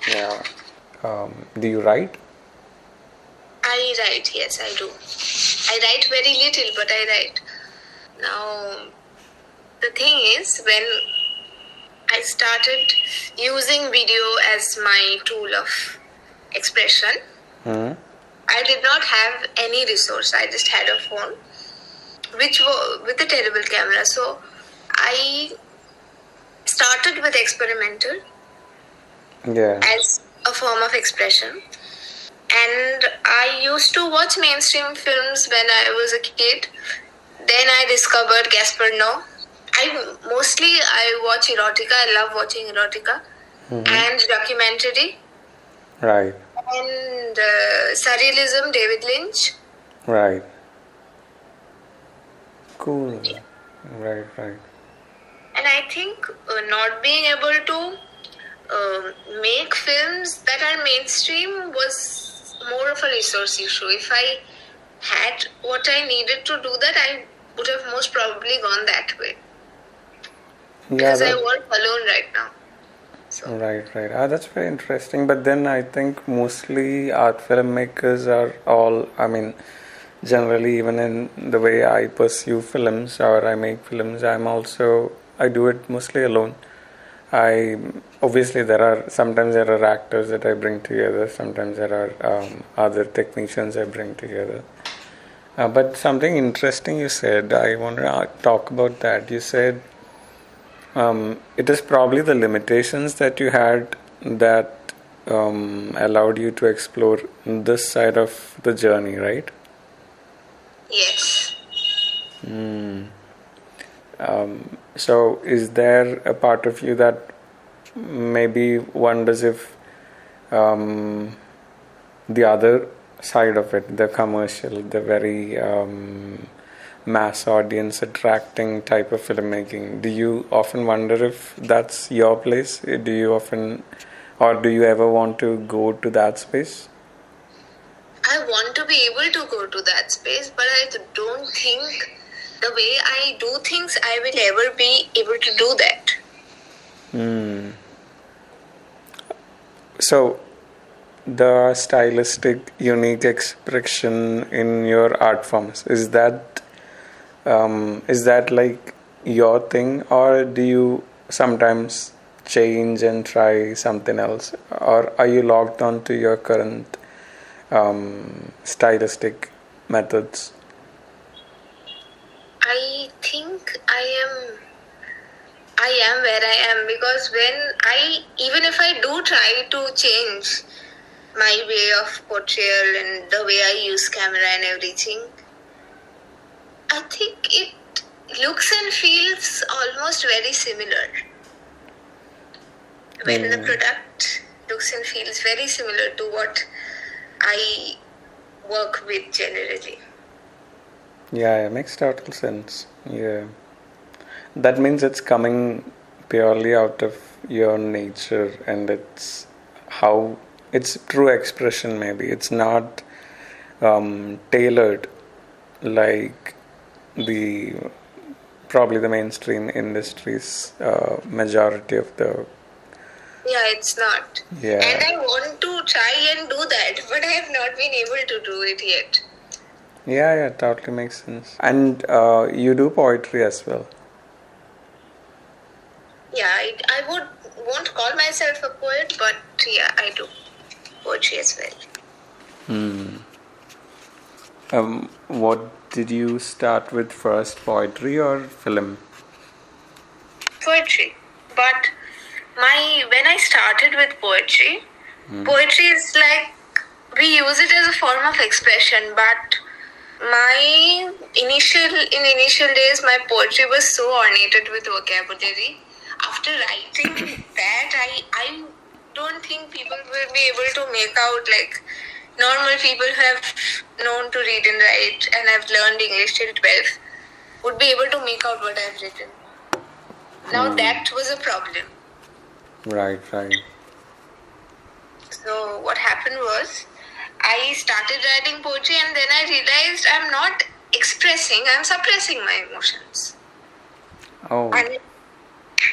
Yeah. Do you write? I write, yes, I do. I write very little, but I write. Now, the thing is, when I started using video as my tool of expression, I did not have any resource. I just had a phone, which was with a terrible camera. So I started with experimental as a form of expression. And I used to watch mainstream films when I was a kid. Then I discovered Gaspar Noé. I watch erotica. I love watching erotica and documentary. Right. And surrealism, David Lynch. Right. Cool. Yeah. Right. And I think not being able to make films that are mainstream was more of a resource issue. If I had what I needed to do that, I would have most probably gone that way. Because I work alone right now. So. Right. That's very interesting. But then I think mostly art filmmakers are all, generally, even in the way I pursue films or I make films, I do it mostly alone. Obviously sometimes there are actors that I bring together, sometimes there are other technicians I bring together. But something interesting you said, I want to talk about that. You said it is probably the limitations that you had that allowed you to explore this side of the journey, right? Yes. So is there a part of you that maybe wonders if the other side of it, the commercial, the very mass audience attracting type of filmmaking, do you often wonder if that's your place? Do you ever want to go to that space? I want to be able to go to that space, but I don't think the way I do things, I will ever be able to do that. So, the stylistic, unique expression in your art forms, is that like your thing, or do you sometimes change and try something else, or are you locked on to your current stylistic methods? I think I am where I am, because even if I do try to change my way of portrayal and the way I use camera and everything, I think it looks and feels almost very similar. When the product looks and feels very similar to what I work with generally. Yeah, it makes total sense. Yeah. That means it's coming purely out of your nature, and it's true expression maybe. It's not tailored like probably the mainstream industry's majority of the... Yeah, it's not. Yeah. And I want to try and do that, but I have not been able to do it yet. Yeah, totally makes sense. And you do poetry as well. Yeah, I won't call myself a poet, but yeah, I do poetry as well. What did you start with first, poetry or film? Poetry. But when I started with poetry, poetry is like, we use it as a form of expression, but in initial days, my poetry was so ornated with vocabulary. After writing that, I don't think people will be able to make out, like normal people who have known to read and write and have learned English till 12 would be able to make out what I've written. Now that was a problem. Right. So what happened was, I started writing poetry and then I realized I'm not expressing, I'm suppressing my emotions. Oh. And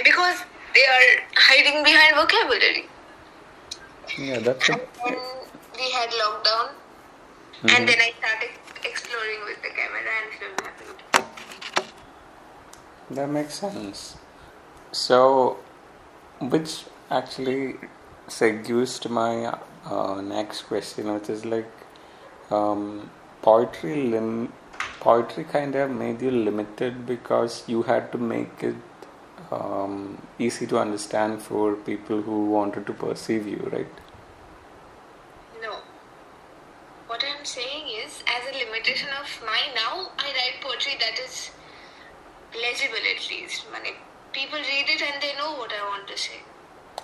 because they are hiding behind vocabulary. Yeah, that's And then we had lockdown, and then I started exploring with the camera, and film happened. that makes sense. So, which actually segues to my next question, which is like um, poetry. Poetry kind of made you limited because you had to make it easy to understand for people who wanted to perceive you, right? No. What I'm saying is, as a limitation of mine, now I write poetry that is legible at least. People read it and they know what I want to say.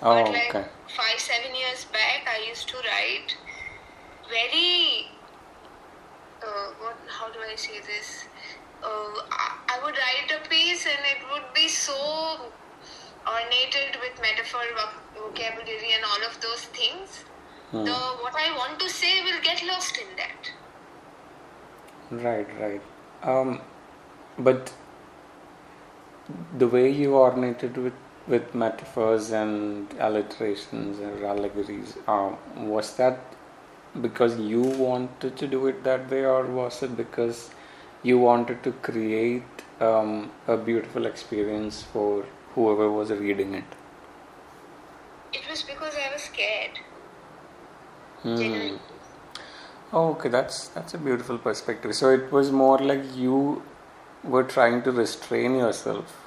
Oh, But like okay. 5-7 years back, I used to write very. How do I say this? I would write a piece and it would be so ornated with metaphor, vocabulary, and all of those things. What I want to say will get lost in that. Right. But the way you ornated with metaphors and alliterations or allegories, was that because you wanted to do it that way, or was it because you wanted to create a beautiful experience for whoever was reading it? It was because I was scared. Genuinely. Oh, okay, that's a beautiful perspective. So it was more like you were trying to restrain yourself.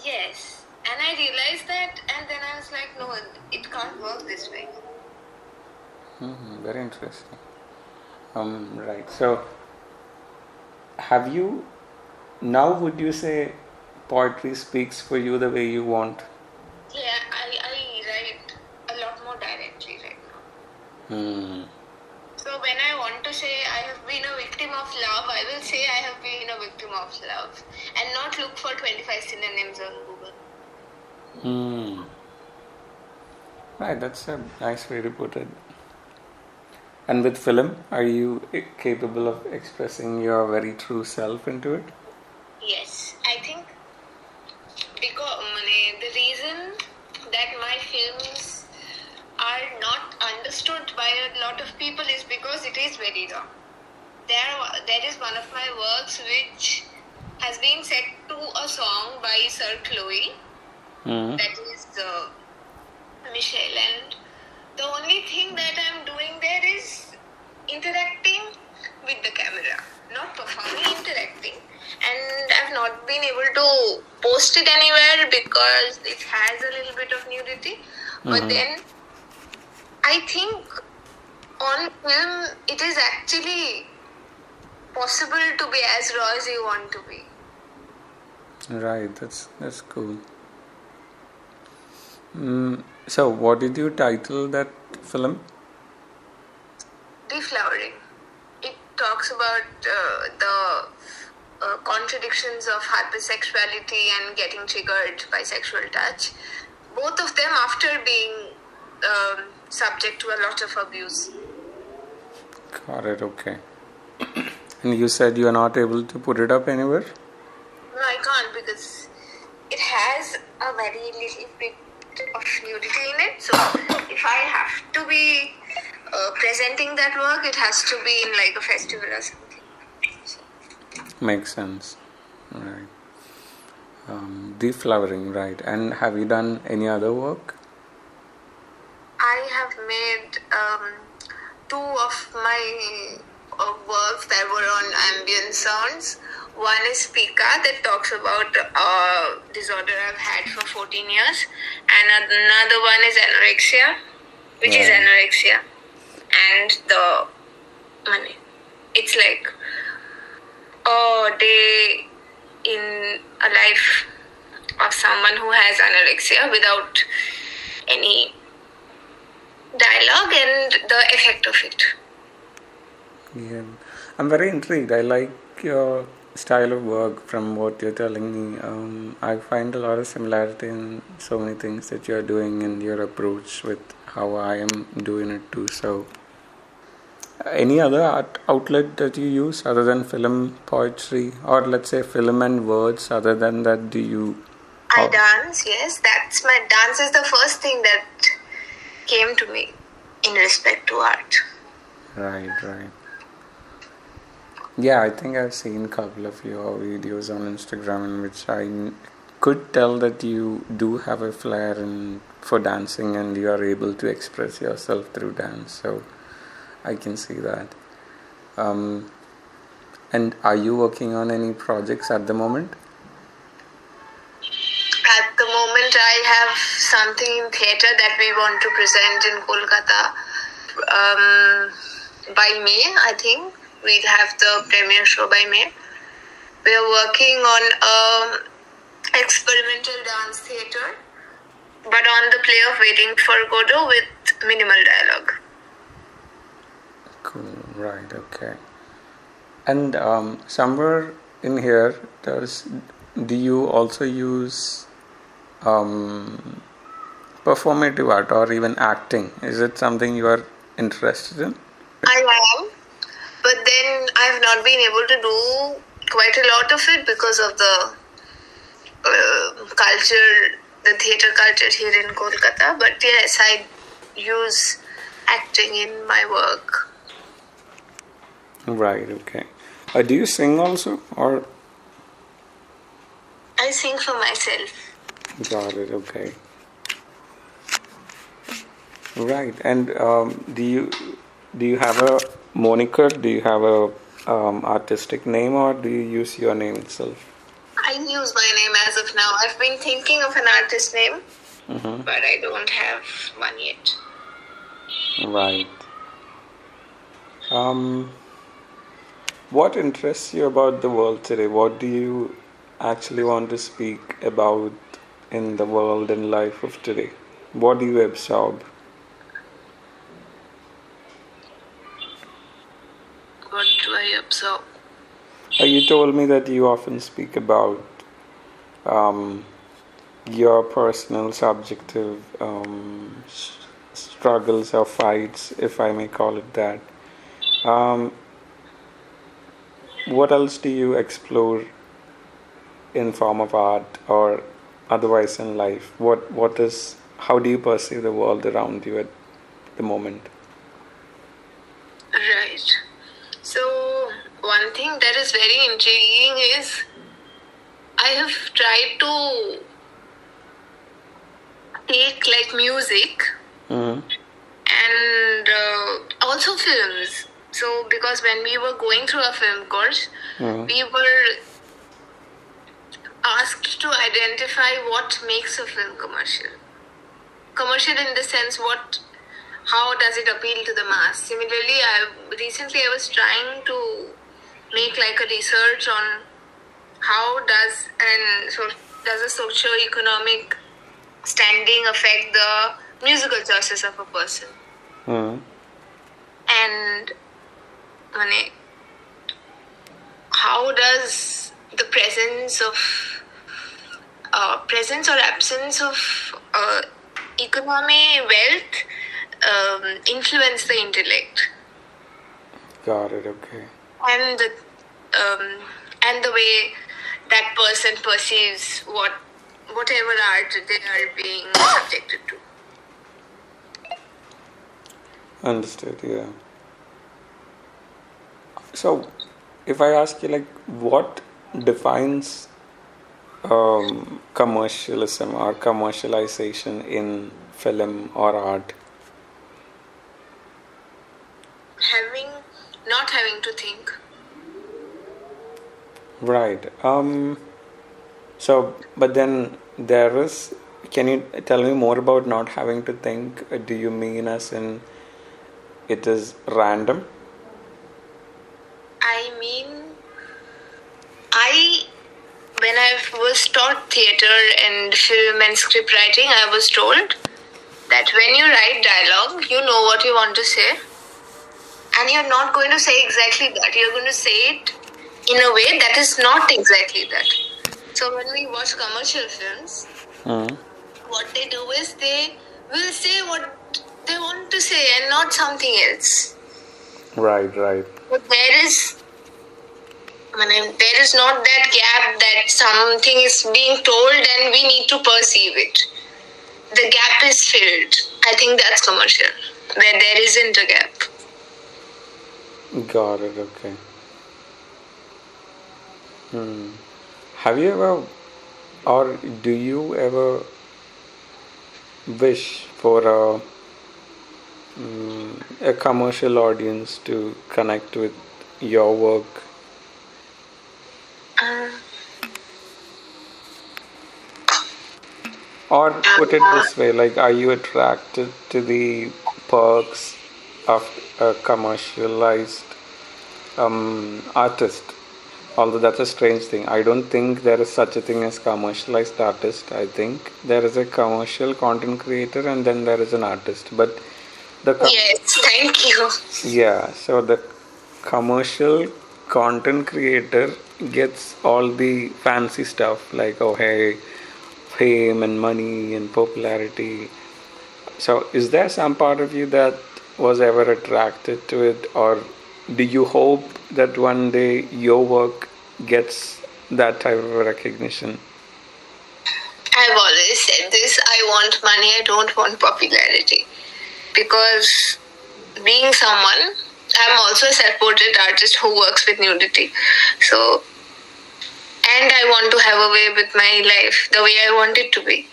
Yes. And I realized that, and then I was like, no, it can't work this way. Very interesting. Right. So, have you now? Would you say poetry speaks for you the way you want? Yeah, I write a lot more directly right now. So when I want to say I have been a victim of love, I will say I have been a victim of love, and not look for 25 synonyms on Google. Right. That's a nice way to put it. And with film, are you capable of expressing your very true self into it? Yes, I think because the reason that my films are not understood by a lot of people is because it is very raw. There is one of my works which has been set to a song by Sir Chloe, that is Michelle, and the only thing that I'm doing there is interacting with the camera, not performing, interacting. And I've not been able to post it anywhere because it has a little bit of nudity. But then I think on film it is actually possible to be as raw as you want to be. Right, that's cool. So, what did you title that film? Deflowering. It talks about the contradictions of hypersexuality and getting triggered by sexual touch. Both of them after being subject to a lot of abuse. Got it, okay. And you said you are not able to put it up anywhere? No, I can't because it has a very little bit of nudity in it. So if I have to be presenting that work, it has to be in like a festival or something. So. Makes sense. Right. Deflowering, right. And have you done any other work? I have made 2 of my works that were on ambient sounds. One is Pika that talks about a disorder I've had for 14 years, and another one is anorexia, which is anorexia. And it's like a day in a life of someone who has anorexia without any dialogue and the effect of it. Yeah, I'm very intrigued. I like your style of work from what you're telling me. I find a lot of similarity in so many things that you're doing and your approach with how I am doing it too. So, any other art outlet that you use other than film, poetry, or let's say film and words? Other than that, do you? I dance, yes. Dance is the first thing that came to me. in respect to art. Right. Yeah, I think I've seen a couple of your videos on Instagram in which I could tell that you do have a flair for dancing and you are able to express yourself through dance. So I can see that. And are you working on any projects at the moment? At the moment, I have something in theatre that we want to present in Kolkata by May, I think. We'll have the premiere show by May. We are working on experimental dance theatre, but on the play of Waiting for Godot with minimal dialogue. Cool, right, okay. And somewhere in here, do you also use performative art or even acting? Is it something you are interested in? I am, but then I have not been able to do quite a lot of it because of the culture, the theatre culture here in Kolkata. But yes, I use acting in my work. Right, okay. Do you sing also, or? I sing for myself. Got it, okay. Right, and do you have a moniker? Do you have a artistic name, or do you use your name itself? I use my name as of now. I've been thinking of an artist name, but I don't have one yet. Right. What interests you about the world today? What do you actually want to speak about in the world and life of today? What do you absorb? What do I absorb? You told me that you often speak about your personal subjective struggles or fights, if I may call it that. What else do you explore in form of art or otherwise in life? How do you perceive the world around you at the moment? Right. So, one thing that is very intriguing is I have tried to take like music and also films. So, because when we were going through a film course, we were asked to identify what makes a film commercial. Commercial in the sense how does it appeal to the mass? Similarly, recently I was trying to make like a research on how does a socio-economic standing affect the musical choices of a person. And how does the presence or absence of economy, wealth influence the intellect? Got it, okay. And the way that person perceives whatever art they are being subjected to. Understood, yeah. So, if I ask you, like, what defines commercialism or commercialization in film or art? Not having to think. Right. So, but then can you tell me more about not having to think? Do you mean as in it is random? I mean, when I was taught theatre and film and script writing, I was told that when you write dialogue, you know what you want to say, and you're not going to say exactly that. You're going to say it in a way that is not exactly that. So when we watch commercial films, what they do is they will say what they want to say and not something else. Right. But there is not that gap that something is being told and we need to perceive it. The gap is filled. I think that's commercial. where there isn't a gap. Got it. Okay. Have you ever, or do you ever wish for a commercial audience to connect with your work? Or put it this way, like, are you attracted to the perks of a commercialized artist? Although that's a strange thing. I don't think there is such a thing as commercialized artist. I think there is a commercial content creator and then there is an artist. But yes, thank you. Yeah, so the commercial content creator gets all the fancy stuff like, oh hey, fame and money and popularity. So is there some part of you that was ever attracted to it, or do you hope that one day your work gets that type of recognition? I've always said this, I want money, I don't want popularity. Because being someone, I'm also a self-portrait artist who works with nudity. So, and I want to have a way with my life the way I want it to be.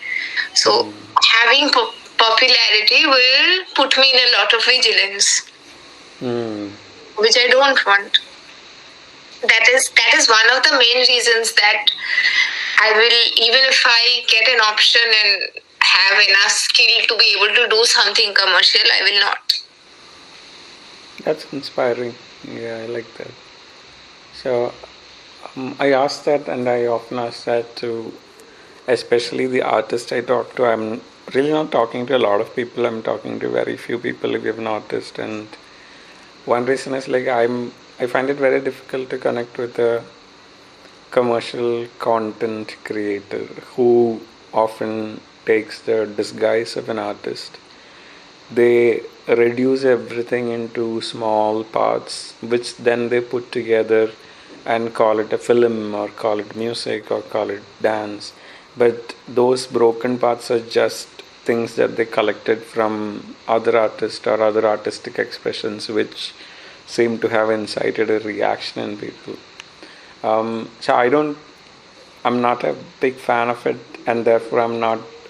So, having popularity will put me in a lot of vigilance, which I don't want. That is one of the main reasons that I will, even if I get an option and have enough skill to be able to do something commercial, I will not. That's inspiring. Yeah, I like that. So I ask that, and I often ask that to especially the artists I talk to. I'm really not talking to a lot of people. I'm talking to very few people if you've noticed. And one reason is like I find it very difficult to connect with a commercial content creator who often takes the disguise of an artist. They reduce everything into small parts, which then they put together and call it a film or call it music or call it dance. But those broken parts are just things that they collected from other artists or other artistic expressions, which seem to have incited a reaction in people. So I'm not a big fan of it, and therefore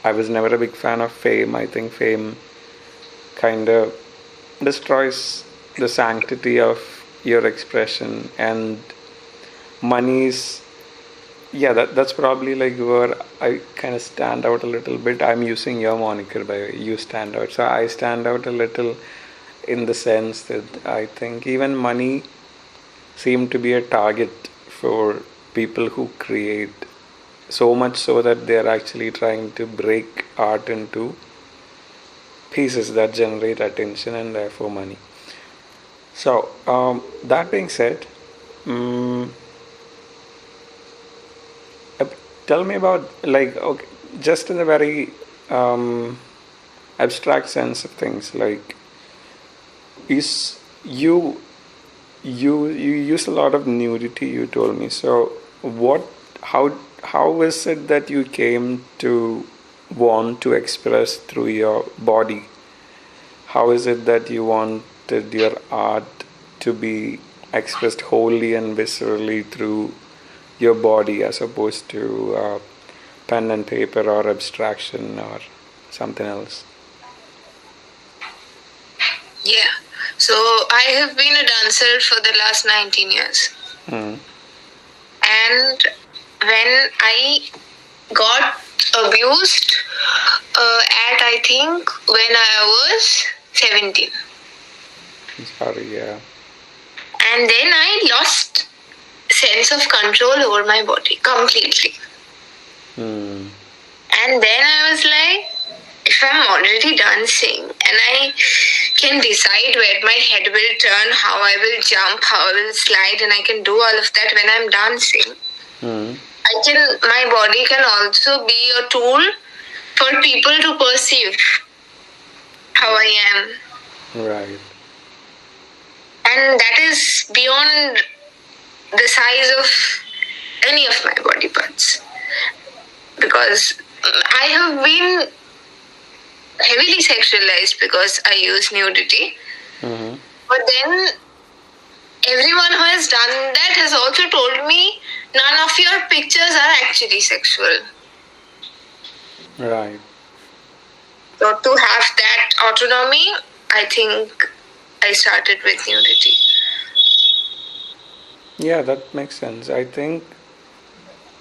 I was never a big fan of fame. I think fame kind of destroys the sanctity of your expression, and money's, yeah, that's probably like where I kind of stand out a little bit. I'm using your moniker by you stand out. So I stand out a little in the sense that I think even money seemed to be a target for people who create, so much so that they're actually trying to break art into pieces that generate attention and therefore money. So that being said, tell me about, like, okay, just in a very abstract sense of things, like, is you use a lot of nudity, you told me. So what how is it that you came to want to express through your body? How is it that you wanted your art to be expressed wholly and viscerally through your body as opposed to pen and paper or abstraction or something else? Yeah. So I have been a dancer for the last 19 years. And when I got abused at, I think, when I was 17. Sorry, yeah. And then I lost sense of control over my body completely. And then I was like, if I'm already dancing and I can decide where my head will turn, how I will jump, how I will slide, and I can do all of that when I'm dancing, my body can also be a tool for people to perceive how I am. Right. And that is beyond the size of any of my body parts. Because I have been heavily sexualized because I use nudity. Mm-hmm. But then everyone who has done that has also told me none of your pictures are actually sexual. Right. So to have that autonomy, I think I started with nudity. Yeah, that makes sense. I think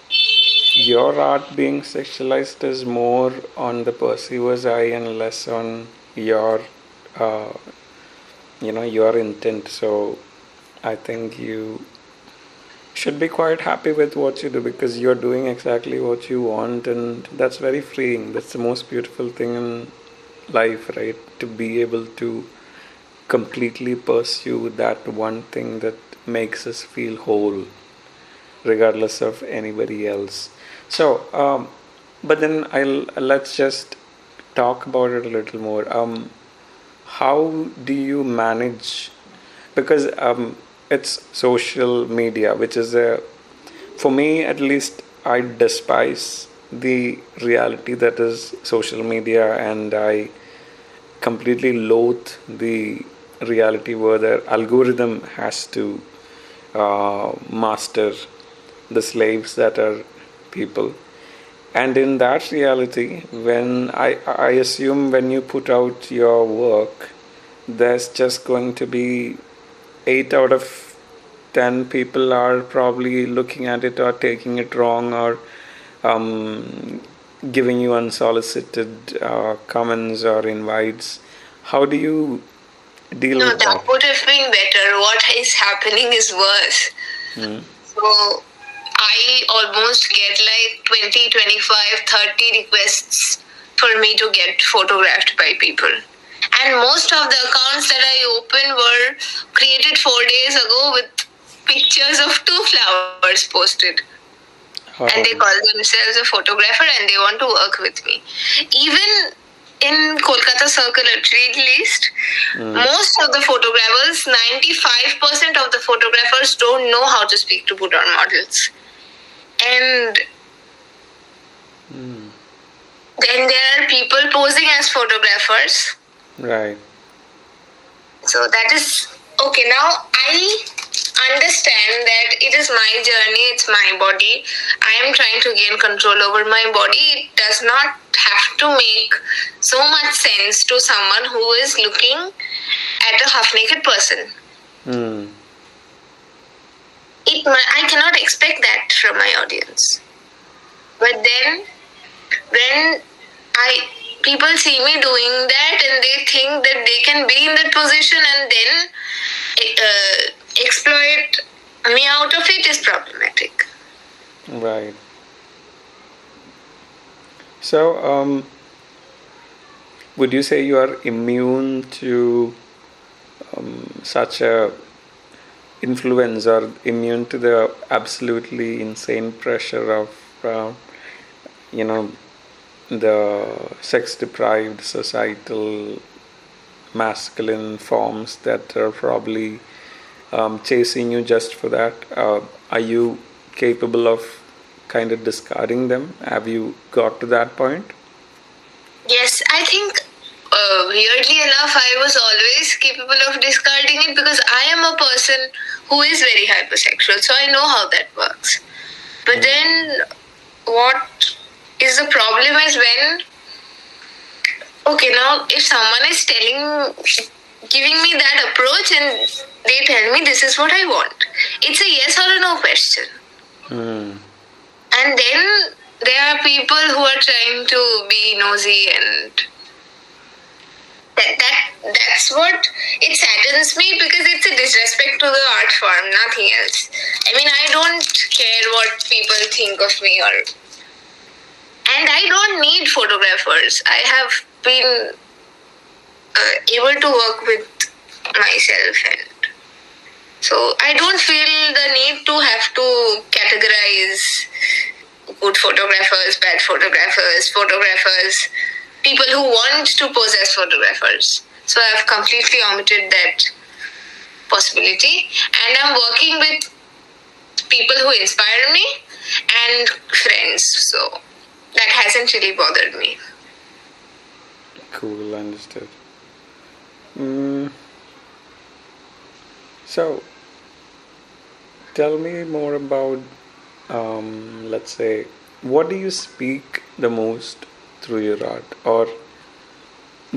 your art being sexualized is more on the perceiver's eye and less on your, uh, your intent. So I think you should be quite happy with what you do because you're doing exactly what you want, and that's very freeing. That's the most beautiful thing in life, right? To be able to completely pursue that one thing that makes us feel whole, regardless of anybody else. So, but then let's just talk about it a little more. How do you manage? Because it's social media, which is for me at least, I despise the reality that is social media, and I completely loathe the reality where the algorithm has to master the slaves that are people. And in that reality, when I assume when you put out your work, there's just going to be 8 out of 10 people are probably looking at it or taking it wrong, or um, giving you unsolicited comments or invites. How do you deal with that? No, that would have been better. What is happening is worse. So I almost get like 20, 25, 30 requests for me to get photographed by people. And most of the accounts that I opened were created 4 days ago with pictures of 2 flowers posted. And they call themselves a photographer and they want to work with me. Even in Kolkata Circle at least, most of the photographers, 95% of the photographers don't know how to speak to put on models. And then there are people posing as photographers. Right. So that is okay. Now I understand that it is my journey, it's my body. I am trying to gain control over my body. It does not have to make so much sense to someone who is looking at a half-naked person. I cannot expect that from my audience. But then when people see me doing that and they think that they can be in that position and then exploit me out of it is problematic. Right. So, would you say you are immune to such a influence, or immune to the absolutely insane pressure of, the sex-deprived societal masculine forms that are probably chasing you just for that? Are you capable of kind of discarding them? Have you got to that point? Yes, I think weirdly enough, I was always capable of discarding it because I am a person who is very hypersexual, so I know how that works. But then what is the problem is when, okay, now if someone is giving me that approach and they tell me this is what I want, it's a yes or a no question. And then there are people who are trying to be nosy, and that's what it saddens me because it's a disrespect to the art form, nothing else. I mean, I don't care what people think of me, and I don't need photographers. I have been able to work with myself, and so I don't feel the need to have to categorize good photographers, bad photographers, people who want to pose as photographers. So I've completely omitted that possibility, and I'm working with people who inspire me and friends. So that hasn't really bothered me. Cool, understood. Mm, so, tell me more about, let's say, what do you speak the most through your art? Or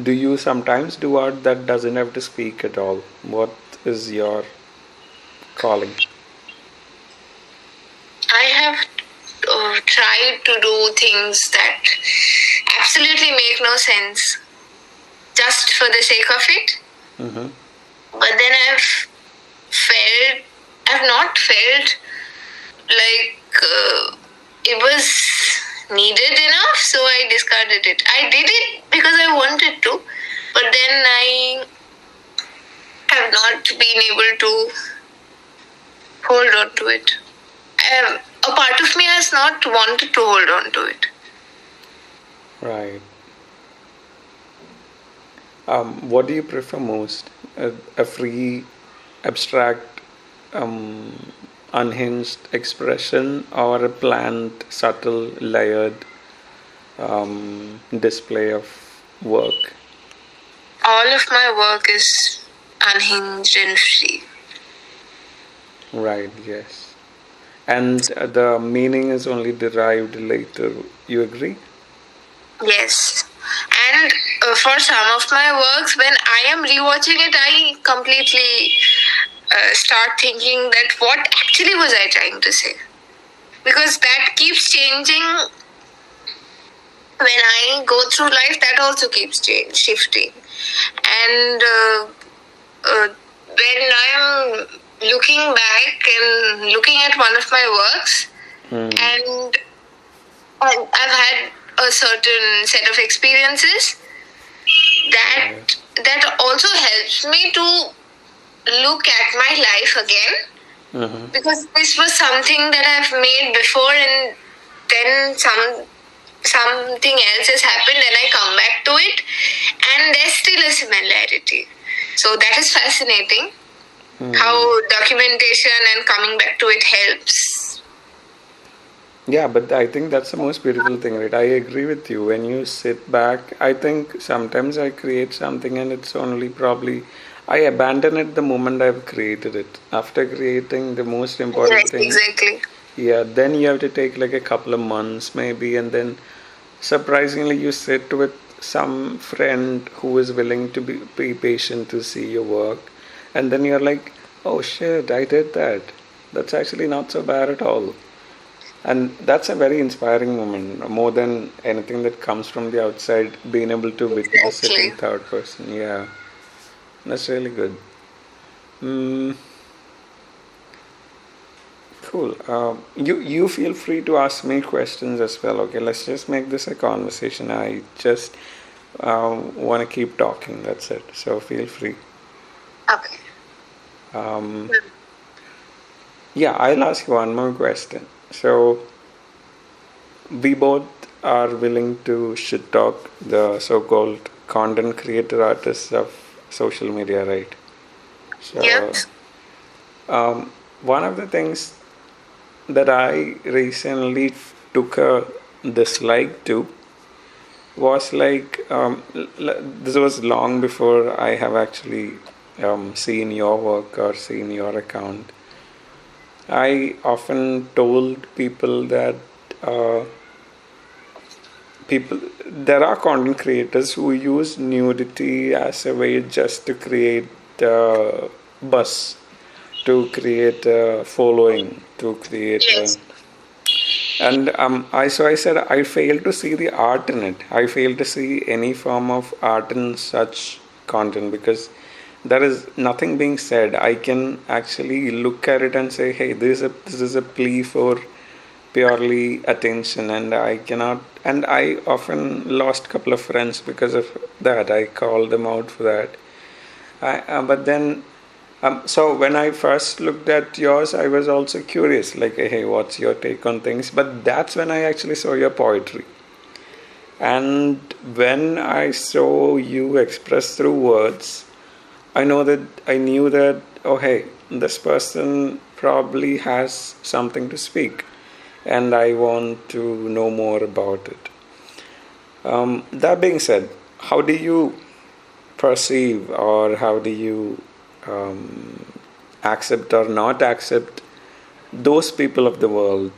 do you sometimes do art that doesn't have to speak at all? What is your calling? I have tried to do things that absolutely make no sense just for the sake of it. Mm-hmm. But then I've not felt like it was needed enough, so I discarded it. I did it because I wanted to, but then I have not been able to hold on to it. A part of me has not wanted to hold on to it. Right. What do you prefer most? A free, abstract, unhinged expression, or a planned, subtle, layered display of work? All of my work is unhinged and free. Right, yes. And the meaning is only derived later. You agree? Yes. And for some of my works, when I am rewatching it, I completely start thinking that what actually was I trying to say? Because that keeps changing when I go through life, that also keeps shifting. And when I'm looking back and looking at one of my works, and I've had a certain set of experiences that also helps me to look at my life again, because this was something that I've made before, and then something else has happened and I come back to it and there's still a similarity. So that is fascinating, how documentation and coming back to it helps. Yeah, but I think that's the most beautiful thing, right? I agree with you. When you sit back, I think sometimes I create something and it's only probably I abandon it the moment I've created it. After creating the most important thing. Exactly. Yeah, then you have to take like a couple of months maybe, and then surprisingly you sit with some friend who is willing to be patient to see your work, and then you're like, oh shit, I did that. That's actually not so bad at all. And that's a very inspiring moment, more than anything that comes from the outside, being able to witness it in third person. Yeah, that's really good. Cool. You feel free to ask me questions as well. Okay, let's just make this a conversation. I just want to keep talking. That's it. So feel free. Okay. Yeah, I'll ask you one more question. So we both are willing to shit talk the so-called content creator artists of social media, right? So, Yes. One of the things that I recently took a dislike to was like this was long before I have actually seen your work or seen your account. I often told people that there are content creators who use nudity as a way just to create buzz, to create a following, to create Yes. and I said I fail to see the art in it. I fail to see any form of art in such content because there is nothing being said. I can actually look at it and say, hey, this is a plea for purely attention, and I cannot. And I often lost a couple of friends because of that. I called them out for that. But then, so when I first looked at yours, I was also curious, like, hey, what's your take on things? But that's when I actually saw your poetry. And when I saw you express through words, I knew that, oh, hey, this person probably has something to speak, and I want to know more about it. That being said, how do you perceive, or how do you accept or not accept those people of the world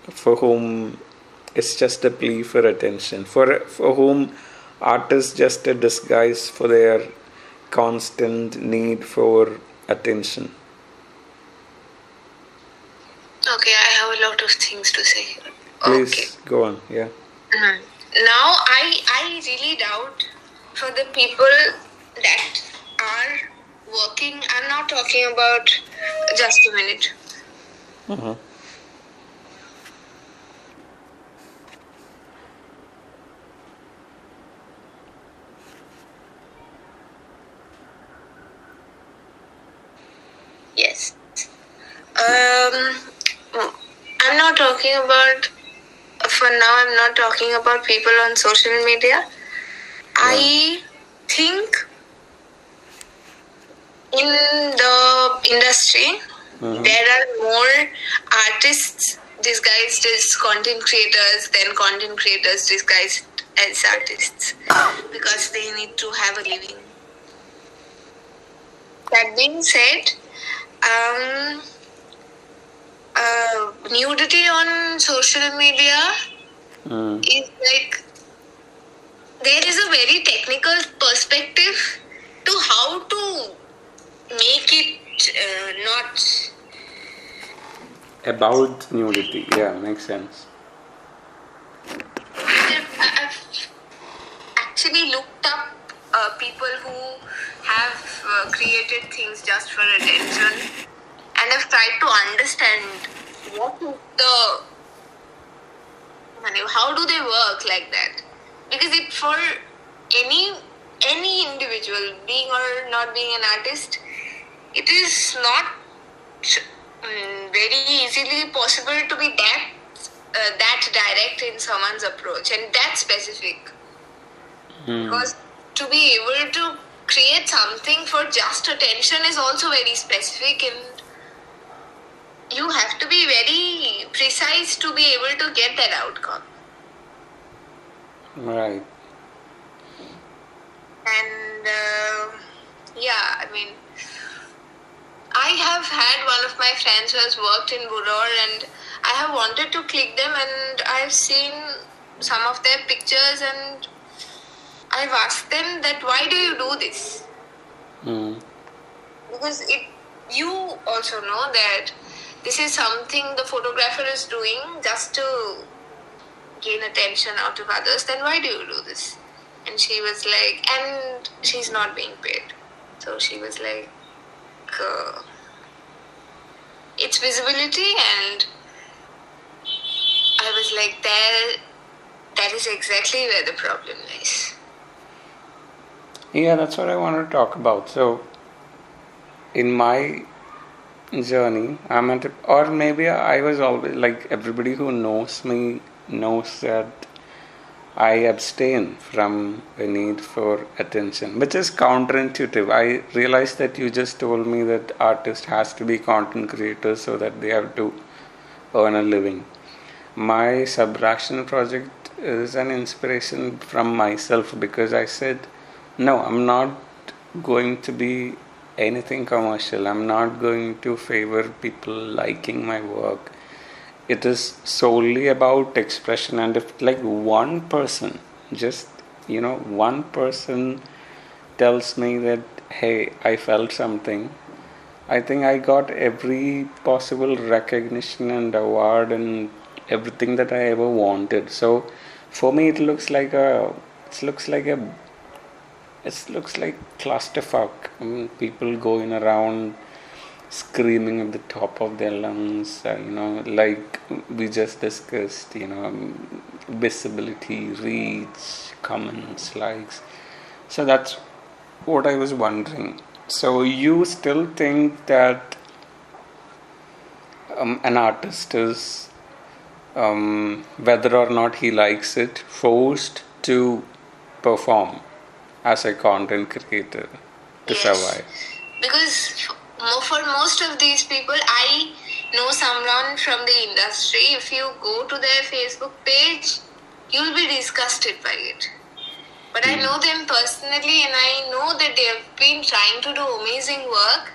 for whom it's just a plea for attention, for whom art is just a disguise for their constant need for attention? Okay, I have a lot of things to say. Please Okay. go on. Yeah. Now, I really doubt for the people that are working. I'm not talking about, just a minute. Uh-huh. Yes. I'm not talking about, for now, I'm not talking about people on social media. I think in the industry, there are more artists disguised as content creators than content creators disguised as artists, because they need to have a living. That being said, nudity on social media is like, there is a very technical perspective to how to make it not. About nudity, yeah, makes sense. I've actually looked up people who have created things just for attention, and I've tried to understand what is the, how do they work like that? Because it, for any individual, being or not being an artist, it is not very easily possible to be that direct in someone's approach and that specific. Because to be able to create something for just attention is also very specific, and you have to be very precise to be able to get that outcome. Right. And I have had one of my friends who has worked in Buror, and I have wanted to click them, and I've seen some of their pictures, and I've asked them that, why do you do this? Because you also know that this is something the photographer is doing just to gain attention out of others. Then why do you do this? And she was like, and she's not being paid. So she was like, it's visibility, and I was like, that is exactly where the problem lies. Yeah, that's what I want to talk about. So, in my journey, I'm at, or maybe I was always, like, everybody who knows me knows that I abstain from the need for attention, which is counterintuitive. I realized that you just told me that artist has to be content creators so that they have to earn a living. My Subtraction project is an inspiration from myself, because I said, no, I'm not going to be anything commercial. I'm not going to favor people liking my work. It is solely about expression. And if, like, one person, just, one person tells me that, hey, I felt something, I think I got every possible recognition and award and everything that I ever wanted. So for me, it looks like clusterfuck. People going around screaming at the top of their lungs, like we just discussed, visibility, reach, comments, likes. So that's what I was wondering. So you still think that an artist is, whether or not he likes it, forced to perform as a content creator to survive? Because for most of these people, I know someone from the industry. If you go to their Facebook page, you'll be disgusted by it. But I know them personally, and I know that they have been trying to do amazing work,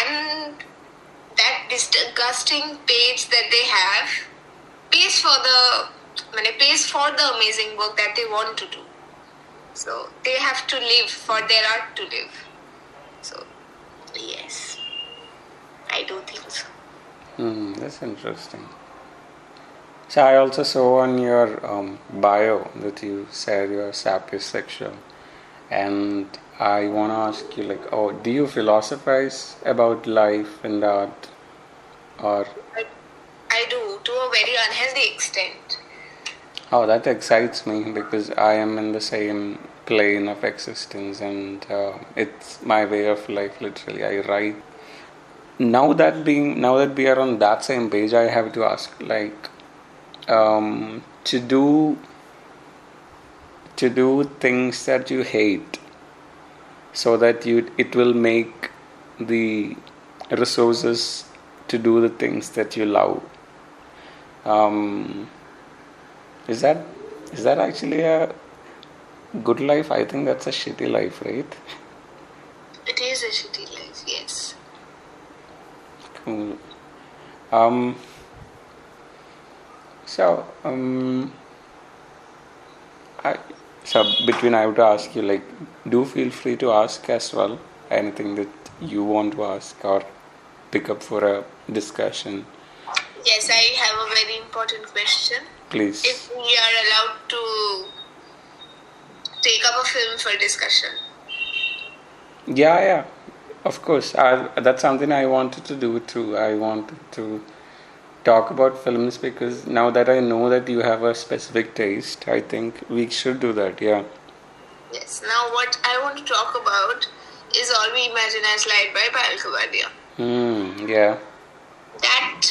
and that disgusting page that they have pays for the amazing work that they want to do. So they have to live for their art to live. So yes, I do think so. That's interesting. So I also saw on your bio that you said you're sapiosexual, and I want to ask you, like, do you philosophize about life and art, or? I do, to a very unhealthy extent. Oh, that excites me because I am in the same plane of existence, and it's my way of life. Literally, I write. Now that we are on that same page, I have to ask, like, to do things that you hate, so that it will make the resources to do the things that you love. Is that actually a good life? I think that's a shitty life, right? It is a shitty life, yes. Cool. Between I have to ask you, like, do feel free to ask as well anything that you want to ask or pick up for a discussion. Yes, I have a very important question. Please. If we are allowed to take up a film for discussion. Yeah, of course. That's something I wanted to do too. I wanted to talk about films because now that I know that you have a specific taste, I think we should do that, yeah. Yes, now what I want to talk about is All We Imagine as Light by Payal Kabadia. Yeah. That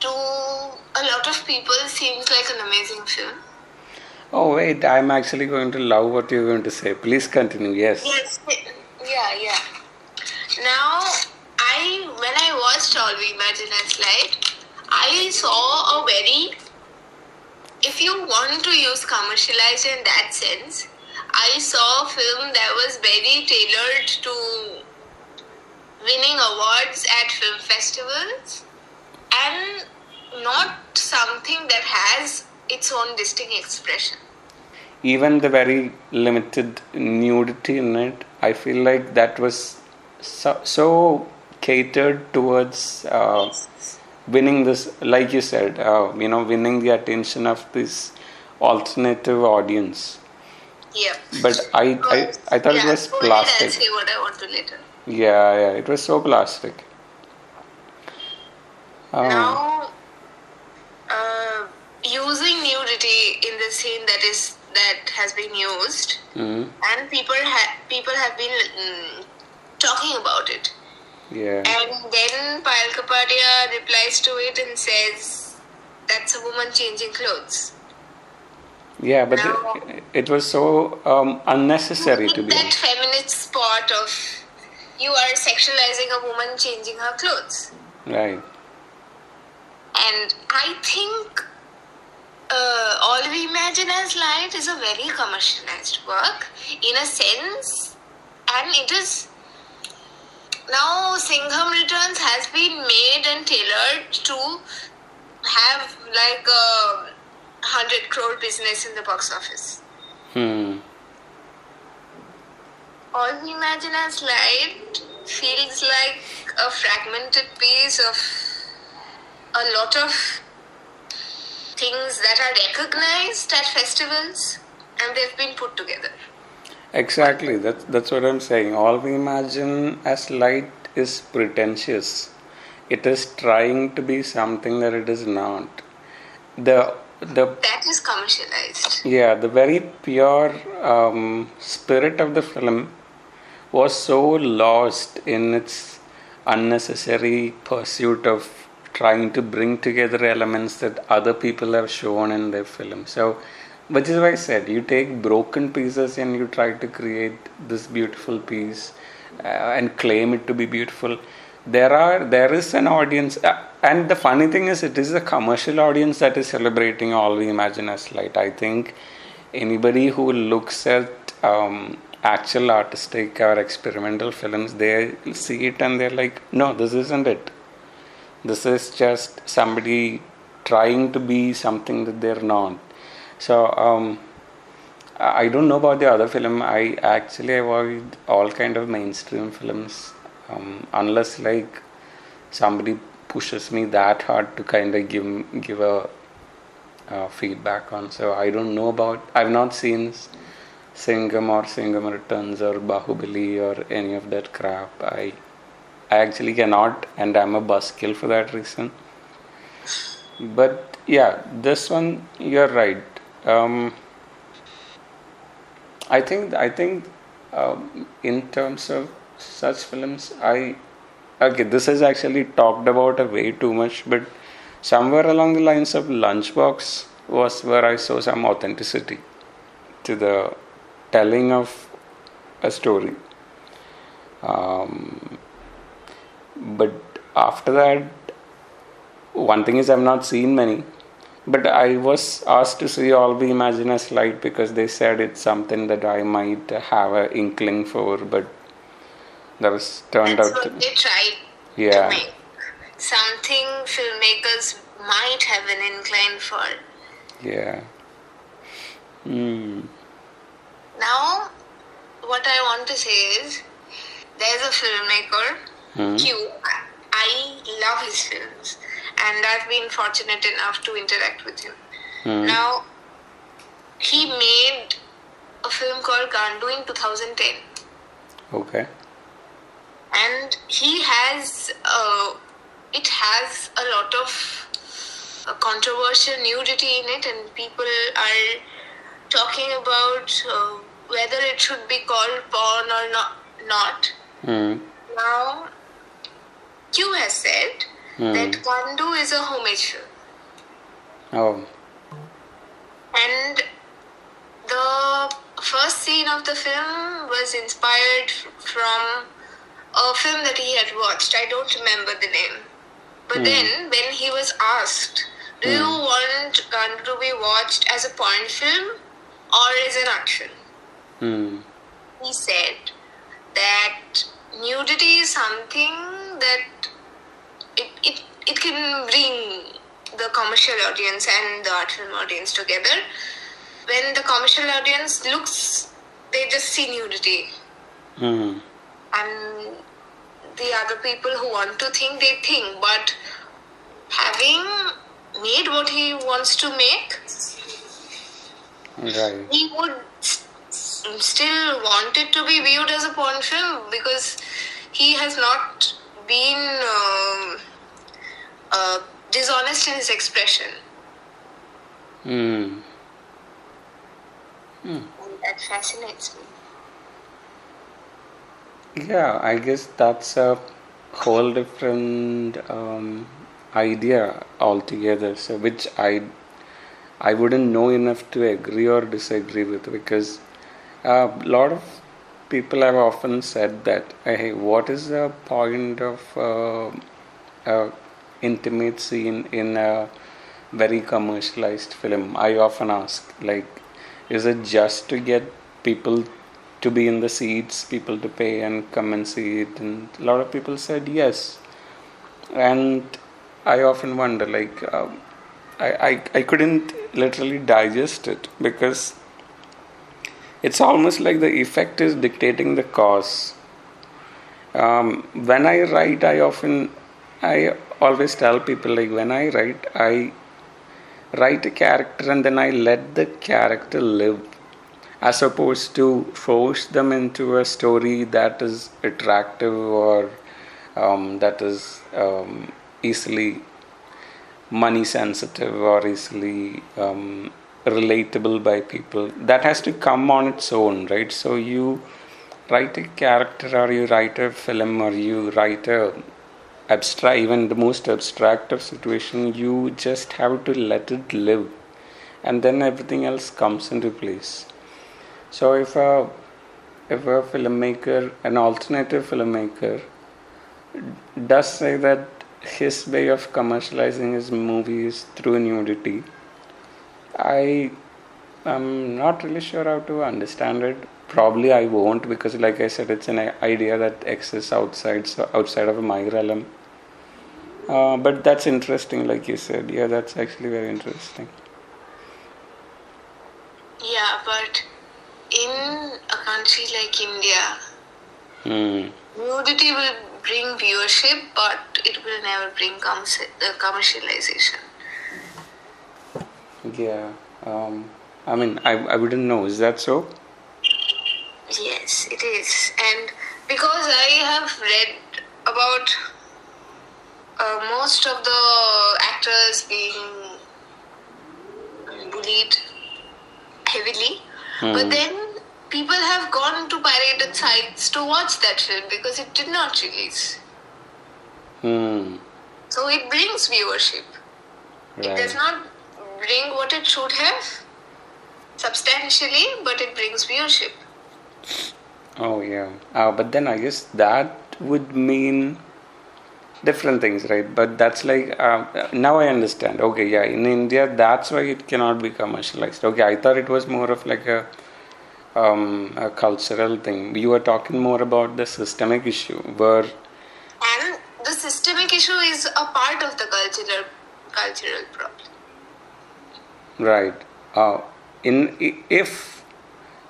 to a lot of people seems like an amazing film. Oh wait, I'm actually going to love what you're going to say. Please continue, yes. Yes, yeah. Now, when I watched All We Imagine as Light, I saw if you want to use commercialized in that sense, I saw a film that was very tailored to winning awards at film festivals and not something that has its own distinct expression. Even the very limited nudity in it, I feel like that was so catered towards winning this, like you said, winning the attention of this alternative audience. Yeah. But I thought it was plastic. I'll say what I want to later. Yeah, it was so plastic. Now, using nudity in the scene that has been used, and people have been talking about it. Yeah. And then Payal Kapadia replies to it and says, "That's a woman changing clothes." Yeah, but it was so unnecessary to be. That feminist spot of you are sexualizing a woman changing her clothes. Right. And I think All We Imagine as Light is a very commercialized work in a sense, and it is now Singham Returns has been made and tailored to have like a 100 crore business in the box office. All We Imagine as Light feels like a fragmented piece of a lot of things that are recognized at festivals and they've been put together. Exactly, that's what I'm saying. All We Imagine as Light is pretentious. It is trying to be something that it is not. That is commercialized. Yeah, the very pure spirit of the film was so lost in its unnecessary pursuit of trying to bring together elements that other people have shown in their film. So, which is why I said, you take broken pieces and you try to create this beautiful piece and claim it to be beautiful. There is an audience, and the funny thing is, it is a commercial audience that is celebrating All We Imagine as Light. I think anybody who looks at actual artistic or experimental films, they see it and they're like, no, this isn't it. This is just somebody trying to be something that they're not. So I don't know about the other film. I actually avoid all kind of mainstream films unless like somebody pushes me that hard to kind of give a feedback on. So I don't know about. I've not seen Singham or Singham Returns or Bahubali or any of that crap. I actually cannot, and I'm a buzzkill for that reason. But yeah, this one you're right. I think in terms of such films, okay, this is actually talked about a way too much, but somewhere along the lines of Lunchbox was where I saw some authenticity to the telling of a story. But after that, one thing is I've not seen many, but I was asked to see All We Imagine As Light because they said it's something that I might have an inkling for, but that was turned That's out to what they tried yeah. to make. Something filmmakers might have an incline for. Yeah. Now, what I want to say is, there's a filmmaker, Q. I love his films, and I've been fortunate enough to interact with him. Now, he made a film called Gandu in 2010. Okay. And he has, it has a lot of controversial nudity in it, and people are talking about whether it should be called porn or not. Now, Q has said that Gandu is a homage film. Oh. And the first scene of the film was inspired from a film that he had watched. I don't remember the name. But then, when he was asked, do you want Gandu to be watched as a porn film or as an action? He said that nudity is something that it can bring the commercial audience and the art film audience together. When the commercial audience looks, they just see nudity. And the other people who want to think, they think. But having made what he wants to make, Right. he would still want it to be viewed as a porn film because he has not been dishonest in his expression. And that fascinates me. Yeah, I guess that's a whole different idea altogether. So, which I wouldn't know enough to agree or disagree with, because a lot of people have often said that, hey, what is the point of intimate scene in a very commercialized film? I often ask, like, is it just to get people to be in the seats, people to pay and come and see it? And a lot of people said yes. And I often wonder, like, I couldn't literally digest it, because it's almost like the effect is dictating the cause. When I write, I always tell people, like, when I write a character and then I let the character live, as opposed to force them into a story that is attractive or that is easily money sensitive or easily relatable by people. That has to come on its own, right? So you write a character, or you write a film, or you write a abstract, even the most abstract of situation, you just have to let it live, and then everything else comes into place. So if a filmmaker, an alternative filmmaker, does say that his way of commercializing his movie is through nudity, I I'm not really sure how to understand it. Probably I won't, because, like I said, it's an idea that exists outside of my realm. But that's interesting, like you said. Yeah, that's actually very interesting. Yeah, but in a country like India, nudity will bring viewership, but it will never bring commercialization. Yeah. I mean, I wouldn't know. Is that so? Yes, it is. And because I have read about most of the actors being bullied heavily, but then people have gone to pirated sites to watch that film because it did not release. So it brings viewership. Right. It does not bring what it should have substantially, but it brings viewership. Oh yeah. But then I guess that would mean different things, right? But that's like now I understand. Okay, yeah. In India, that's why it cannot be commercialized. Okay, I thought it was more of like a cultural thing. You were talking more about the systemic issue, where And the systemic issue is a part of the cultural problem. right. If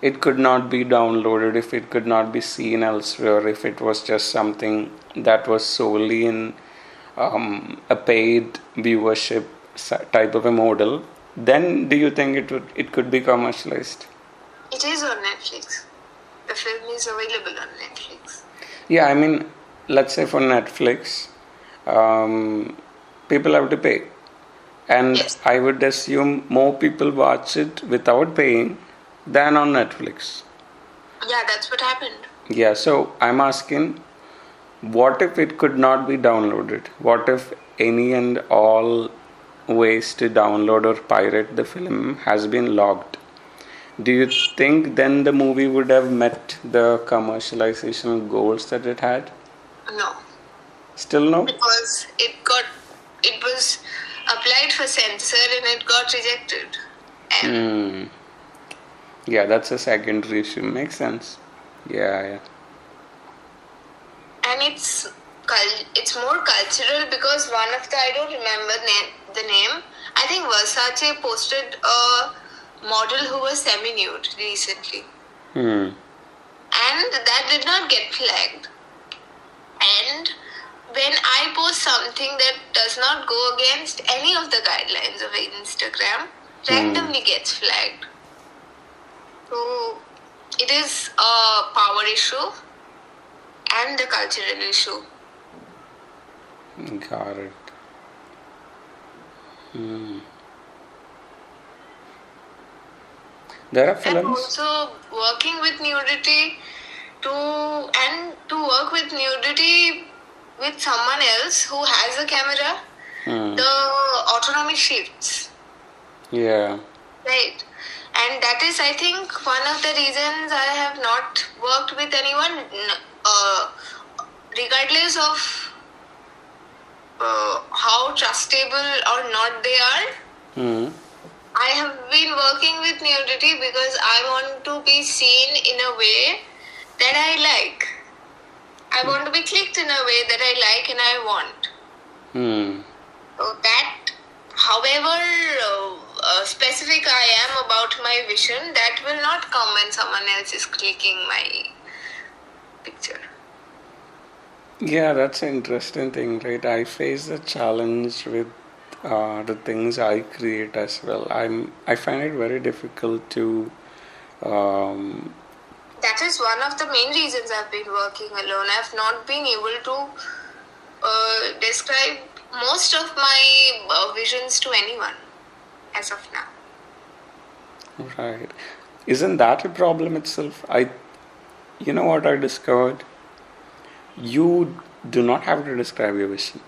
it could not be downloaded, if it could not be seen elsewhere, if it was just something that was solely in a paid viewership type of a model, then do you think it could be commercialized? It is on Netflix. The film is available on Netflix. Yeah, I mean, let's say for Netflix, people have to pay. And Yes. I would assume more people watch it without paying than on Netflix. Yeah, that's what happened. Yeah, so I'm asking, what if it could not be downloaded? What if any and all ways to download or pirate the film has been logged? Do you think then the movie would have met the commercialization goals that it had? No. Still no? Because it was applied for censor and it got rejected. And Yeah, that's a secondary issue. Makes sense. Yeah. and it's more cultural because one of the, I don't remember the name, I think Versace posted a model who was semi-nude recently. And that did not get flagged. And when I post something that does not go against any of the guidelines of Instagram, randomly gets flagged. So it is a power issue and the cultural issue. Got it. There are And films. also working with nudity to work with nudity with someone else who has a camera, the autonomy shifts. Yeah. Right. And that is, I think, one of the reasons I have not worked with anyone, regardless of how trustable or not they are. I have been working with nudity because I want to be seen in a way that I like. I want to be clicked in a way that I like and I want. So that, however specific I am about my vision, that will not come when someone else is clicking my picture. Yeah, that's an interesting thing, right? I face the challenge with the things I create as well. I find it very difficult to. That is one of the main reasons I've been working alone. I've not been able to describe most of my visions to anyone as of now. Right. Isn't that a problem itself? You know what I discovered? You do not have to describe your vision.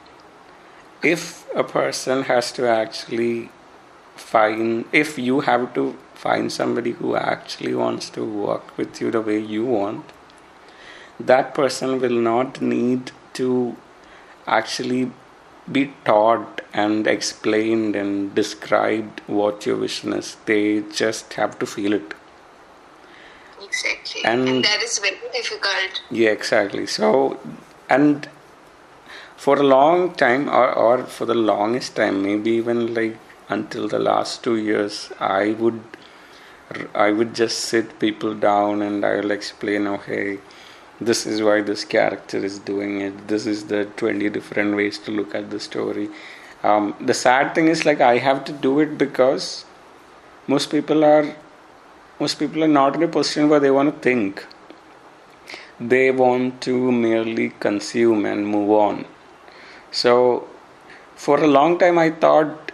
If a person has to actually if you have to find somebody who actually wants to work with you the way you want, that person will not need to actually be taught and explained and described what your vision is. They just have to feel it. Exactly. And that is very difficult. Yeah, exactly. So, and for a long time, or for the longest time, maybe even like until the last 2 years, I would just sit people down and I will explain, okay, this is why this character is doing it. This is the 20 different ways to look at the story. The sad thing is, like, I have to do it because most people are not in a position where they want to think. They want to merely consume and move on. So for a long time I thought,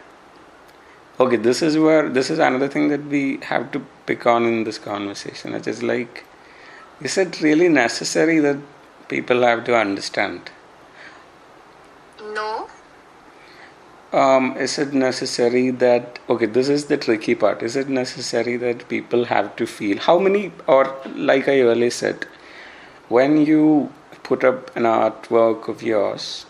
okay, this is another thing that we have to pick on in this conversation. It is like, is it really necessary that people have to understand? No. Is it necessary that, okay, this is the tricky part. Is it necessary that people have to feel? How many, or like I earlier said, when you put up an artwork of yours,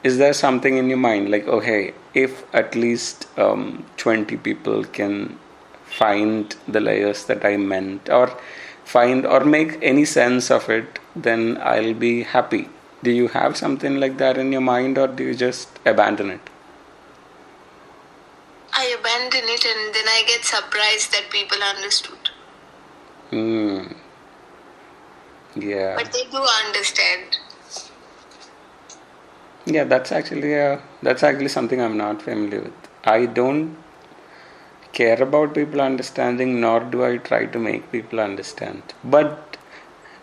is there something in your mind like, oh hey, if at least 20 people can find the layers that I meant, or find or make any sense of it, then I'll be happy. Do you have something like that in your mind, or do you just abandon it? I abandon it and then I get surprised that people understood. Yeah. But they do understand. Yeah, that's actually something I'm not familiar with. I don't care about people understanding, nor do I try to make people understand. But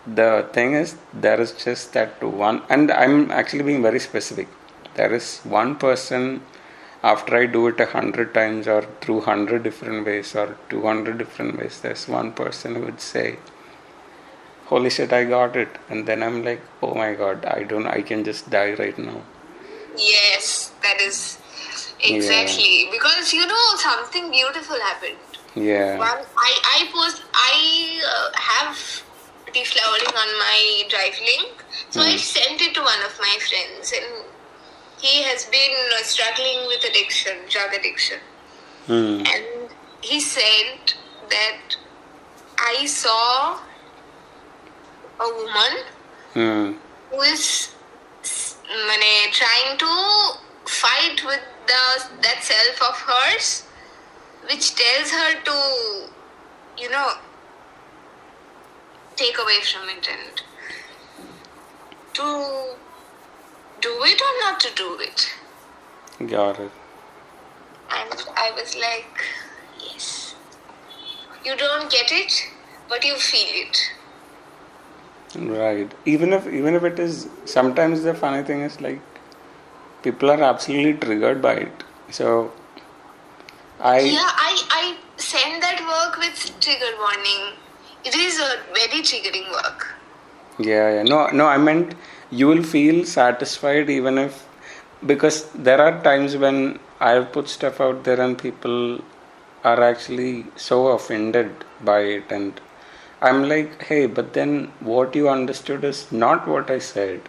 the thing is, there is just that one, and I'm actually being very specific. There is one person, after I do it 100 times or through 100 different ways or 200 different ways, there's one person who would say, holy shit, I got it. And then I'm like, oh my god, I can just die right now. Yes, that is exactly. Yeah. Because something beautiful happened. Yeah. I have deflowering on my drive link. So I sent it to one of my friends, and he has been struggling with drug addiction. And he said that I saw a woman who is trying to fight with that self of hers, which tells her to, take away from it and to do it or not to do it. Got it. And I was like, yes. You don't get it, but you feel it. Right. Even if it is, sometimes the funny thing is, like, people are absolutely triggered by it. So I send that work with trigger warning. It is a very triggering work. Yeah. No, I meant you will feel satisfied even if, because there are times when I've put stuff out there and people are actually so offended by it, and I'm like, hey, but then what you understood is not what I said.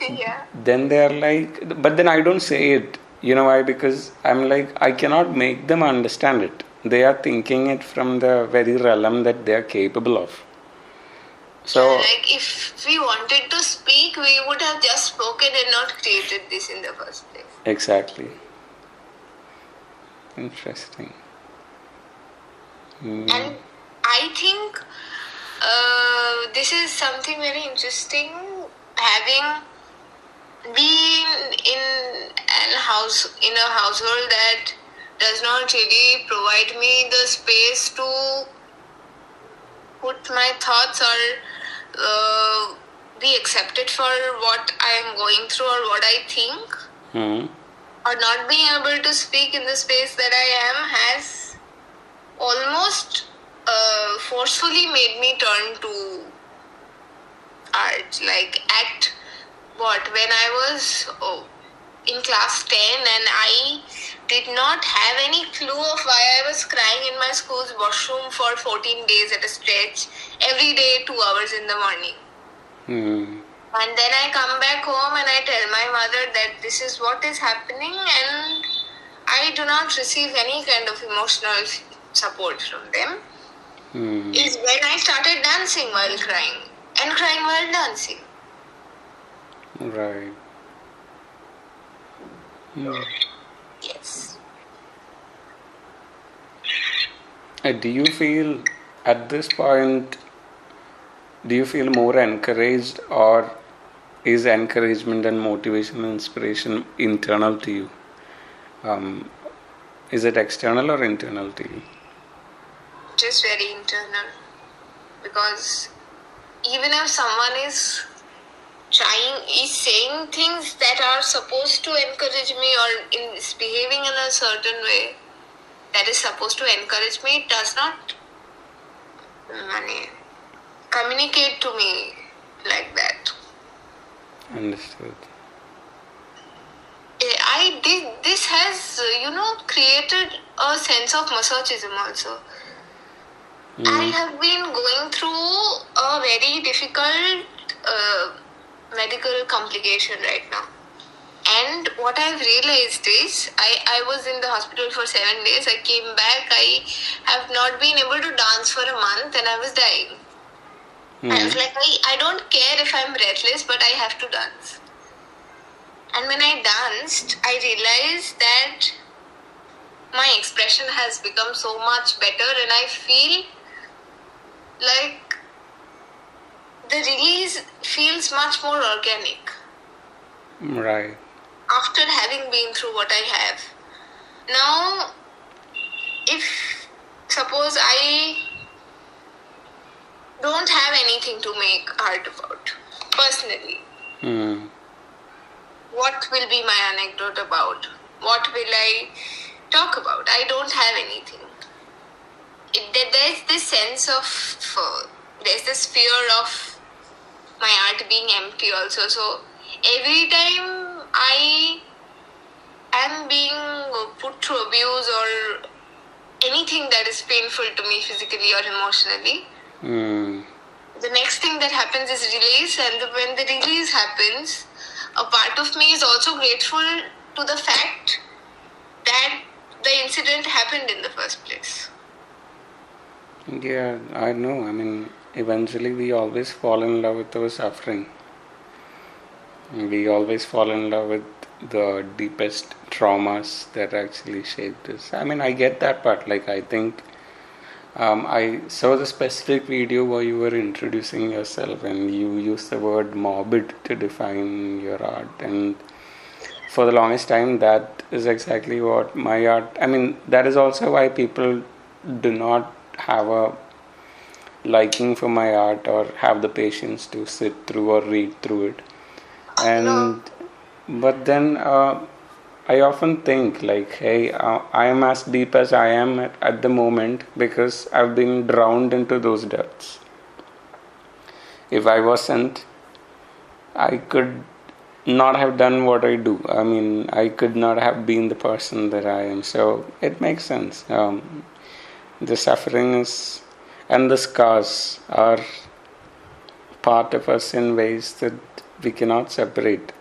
Yeah. Then they are like, but then I don't say it. You know why? Because I'm like, I cannot make them understand it. They are thinking it from the very realm that they are capable of. So, like, if we wanted to speak, we would have just spoken and not created this in the first place. Exactly. Interesting. And I think this is something very interesting, having been in a household that does not really provide me the space to put my thoughts or be accepted for what I am going through or what I think, or not being able to speak in the space that I am has almost forcefully made me turn to art. Like when I was in class 10 and I did not have any clue of why I was crying in my school's washroom for 14 days at a stretch, every day 2 hours in the morning. And then I come back home and I tell my mother that this is what is happening, and I do not receive any kind of emotional support from them. Is when I started dancing while crying and crying while dancing. Right. Yes. Do you feel at this point, do you feel more encouraged, or is encouragement and motivation and inspiration internal to you? Is it external or internal to you? It is very internal, because even if someone is saying things that are supposed to encourage me, or is behaving in a certain way that is supposed to encourage me, it does not communicate to me like that. Understood. This has created a sense of masochism also. I have been going through a very difficult medical complication right now. And what I've realized is, I was in the hospital for 7 days. I came back. I have not been able to dance for a month and I was dying. I was like, I don't care if I'm breathless, but I have to dance. And when I danced, I realized that my expression has become so much better, and I feel like the release feels much more organic. Right. After having been through what I have. Now, if suppose I don't have anything to make art about, personally, what will be my anecdote about? What will I talk about? I don't have anything. There's this sense of, there's this fear of my art being empty also. So every time I am being put through abuse or anything that is painful to me physically or emotionally, the next thing that happens is release, and when the release happens, a part of me is also grateful to the fact that the incident happened in the first place. Yeah, I know. I mean, eventually we always fall in love with our suffering. We always fall in love with the deepest traumas that actually shaped us. I mean, I get that part. Like, I think I saw the specific video where you were introducing yourself and you used the word morbid to define your art. And for the longest time, that is exactly what my art... I mean, that is also why people do not have a liking for my art or have the patience to sit through or read through it. And but then I often think like, hey, I am as deep as I am at the moment because I've been drowned into those depths. If I wasn't, I could not have done what I do. I mean, I could not have been the person that I am. So it makes sense. The suffering is, and the scars are part of us in ways that we cannot separate.